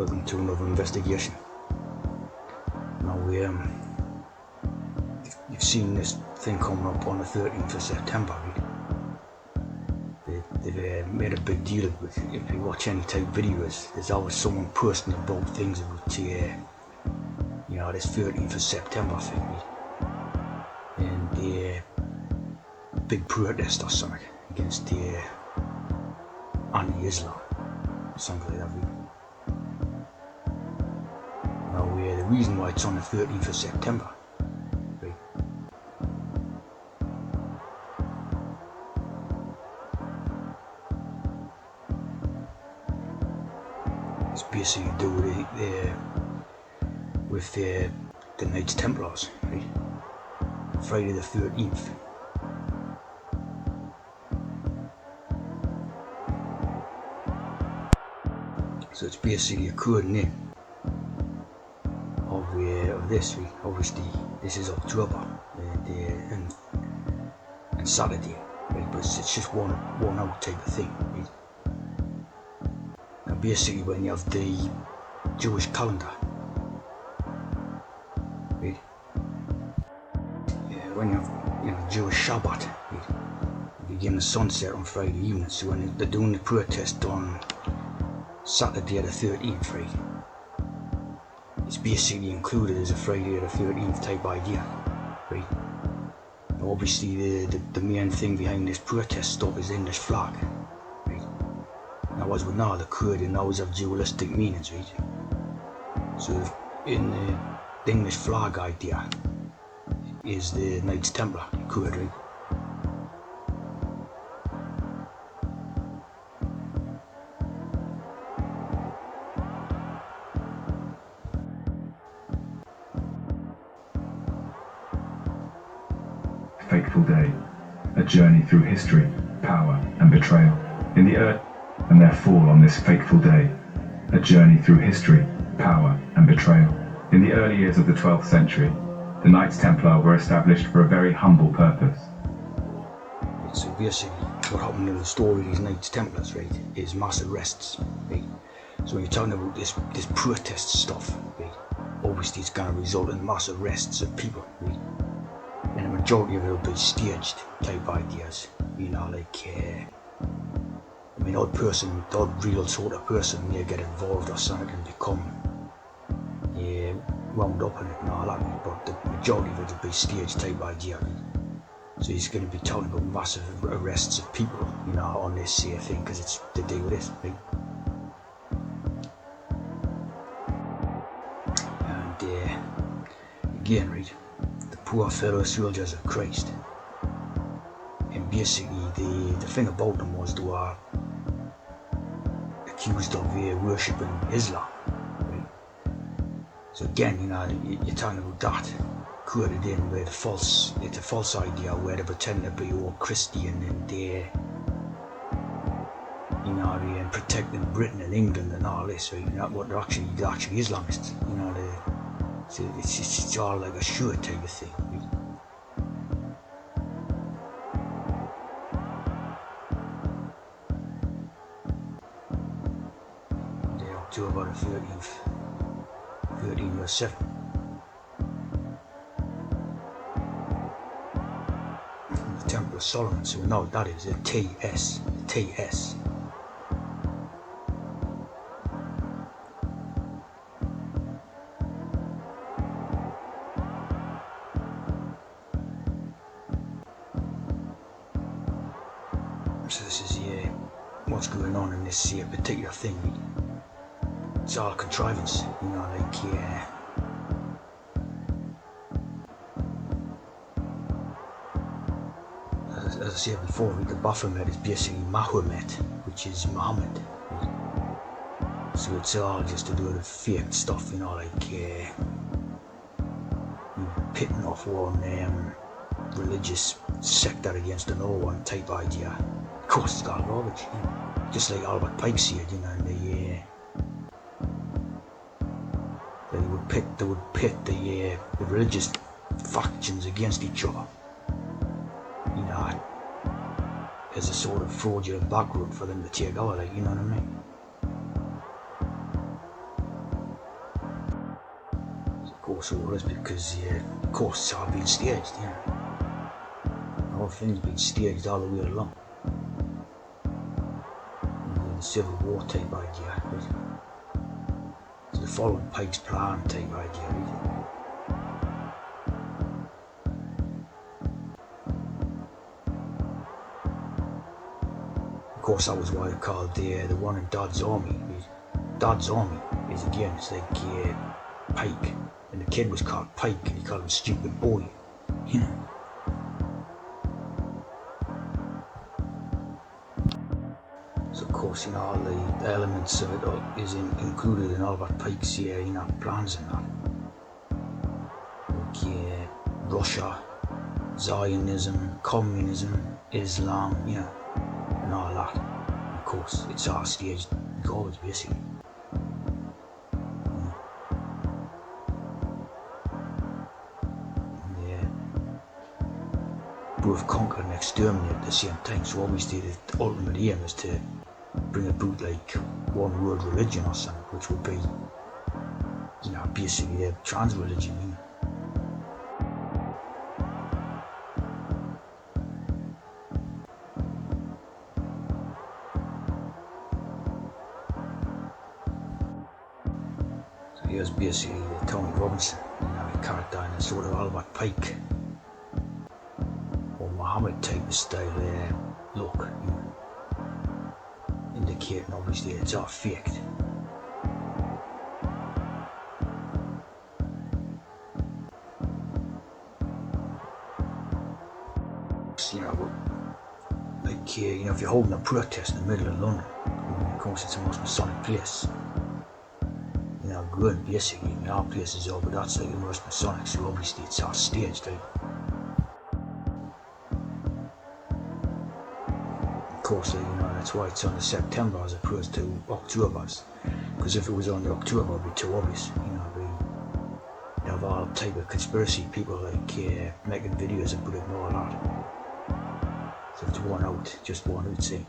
welcome to another investigation. Now you've seen this thing coming up on the 13th of September. They've made a big deal of it. If you watch any type of videos, there's always someone posting about things about this 13th of September thing, and the big protest or something against the anti-Islam, something like that. Now the reason why it's on the 13th of September, right, it's basically to do with the Knights Templars, right? Friday the 13th. So it's basically a coding in of this, right? Obviously this is October and Saturday, right? But it's just one out type of thing, right? Now basically when you have the Jewish calendar, right? When you have Jewish Shabbat, right? You begin the sunset on Friday evening. So when they're doing the protest on Saturday the 13th, right, it's basically included as a Friday the 13th type idea, right? Now obviously the main thing behind this protest stuff is the English flag, right? Now as we know, the code always have dualistic meanings, right? So in the English flag idea is the Knights Templar code, right? Fateful day, a journey through history, power and betrayal. In the earth and their fall on this fateful day, a journey through history, power and betrayal. In the early years of the 12th century, the Knights Templar were established for a very humble purpose. So basically what happened in the story of these Knights Templars, right, is mass arrests, right? So when you're talking about this protest stuff, right, obviously it's going to result in mass arrests of people, right? And the majority of it will be staged type ideas, odd real sort of person may get involved or something and become wound up in it and all that, but the majority of it will be staged type idea. So he's going to be talking about massive arrests of people, on this thing, because it's to do with this, right? And again, right, the poor fellow soldiers of Christ. And basically the thing about them was they were accused of worshipping Islam, right? So again, you're talking about that coded in where it's a false idea where they pretend to be all Christian and they're protecting Britain and England and all this, right? What they're actually Islamists, so it's all like a show type of thing, right? October the 13th, 1307. The Temple of Solomon, so we know what that is, a TS. So this is what's going on in this particular thing. It's all a contrivance, as I said before, the Baphomet is basically Mahomet, which is Muhammad. So it's all just to do with fake stuff, pitting off one religious sector against another one type idea. Of course, it's all garbage, just like Albert Pike said, and they would pit the religious factions against each other, as a sort of fraudulent backroom for them to take over, you know what I mean? Of course it was, because of course it's all been staged, you know. The whole thing's been staged all the way along. And the Civil War type idea, it's the following Pike's plan type idea, really. Of course that was why they called the one in Dodd's army. Dodd's army is, again, it's like Pike, and the kid was called Pike, and he called him stupid boy, you know. So of course, you know, all the elements of it is included in all of Pike's, you know, plans and that. Like Russia, Zionism, communism, Islam, you know, and all that. And of course, it's all staged garbage, basically. Both conquer and exterminate at the same time. So obviously the ultimate aim is to bring about like one world religion or something, which would be, you know, basically a trans religion, you know. So here's basically Tony Robinson, you know, a character in a sort of Albert Pike or Muhammad type of style look, you know, indicating obviously it's all faked. You know, like you know, if you're holding a protest in the middle of London, of course it's the most Masonic place. You know, good basically, I mean, our place is over, that's like the most Masonic, so obviously it's all staged, right? Of course, you know, that's why it's on the September as opposed to October's, because if it was on the October, it'd be too obvious, you know. You have all type of conspiracy people like making videos and putting all that. So it's worn out, just worn out, see.